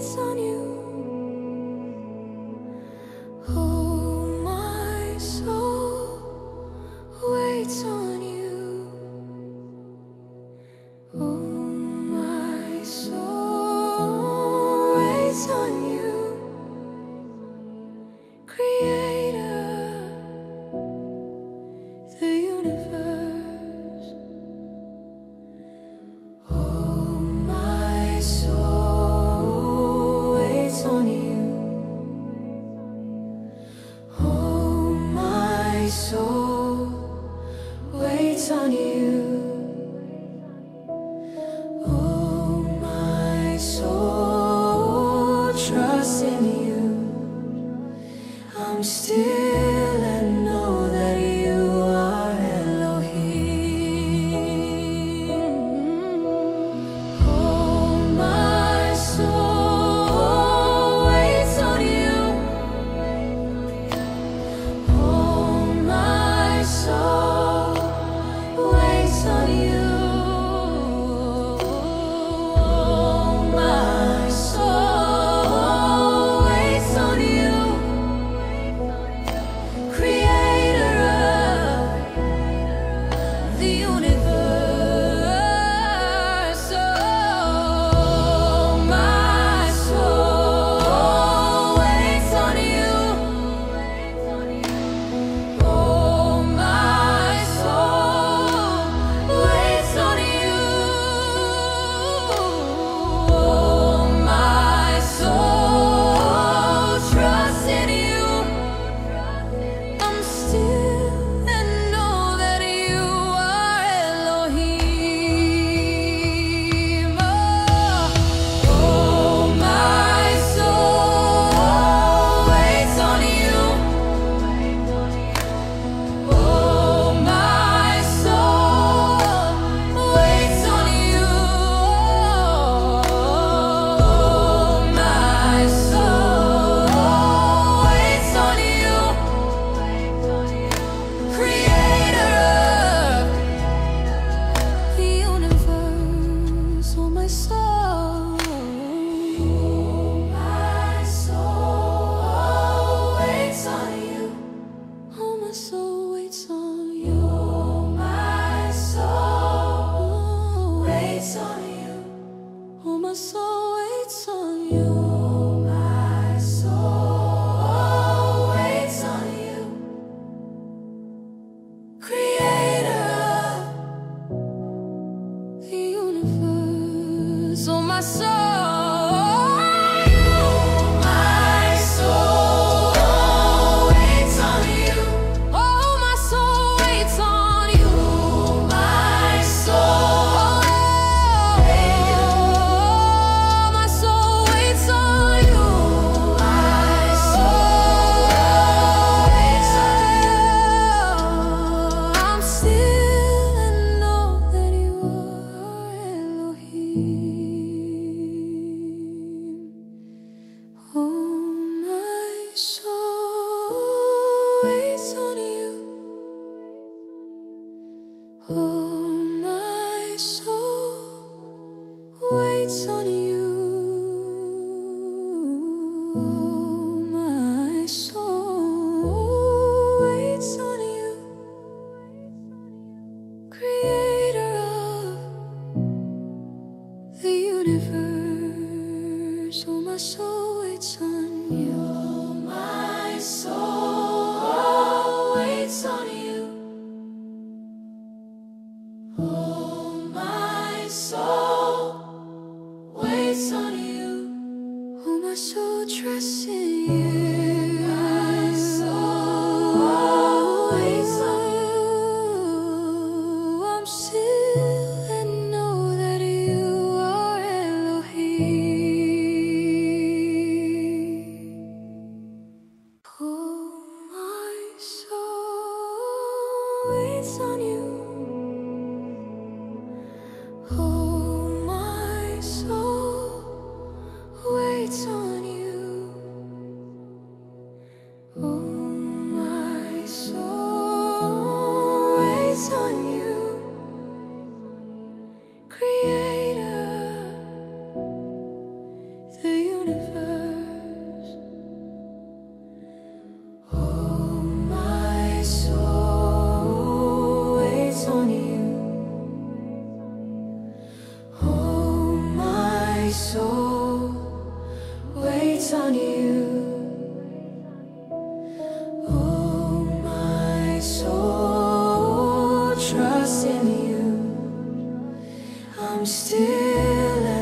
waits on you. Oh, my soul waits on you. Oh, my soul waits on you. Creator, the universe. Oh, my soul waits on you. Oh, my soul waits on you. Oh, my soul trusts in you. I'm still and know that you are Elohim. Oh, my soul waits on you. Oh, my soul waits on you. Oh, my soul waits on you. Creator of the universe. Oh, my soul waits on you. Oh, my soul waits on you. Oh, my soul trusts in you. I'm still and know that you are Elohim. Oh, my soul waits on you. Oh, my soul waits on you. Oh, my soul waits on you. Creator of the universe. Oh, my soul. Oh, my soul waits on you. Oh, my soul waits on you. Oh, my soul waits on you. Oh, my soul waits on you. Oh, my soul waits on you. Creator of the universe. Oh, my soul. My soul waits on you. Oh, my soul waits on you. My soul. My soul waits on you. My soul waits on you. I'm still and know that you are Elohim. Oh, my soul waits on you. Oh, my soul waits on you. Oh, my soul waits on you. Creator of the universe. Oh, my soul waits on you. Oh, my soul waits on you. Oh, my soul waits on you. Oh, my soul trusts in you. My soul waits on you. I'm still and know that you are Elohim. Oh, my soul waits on you. Oh, my soul waits on you. soul waits on you. Oh, my soul trusts in you. I'm still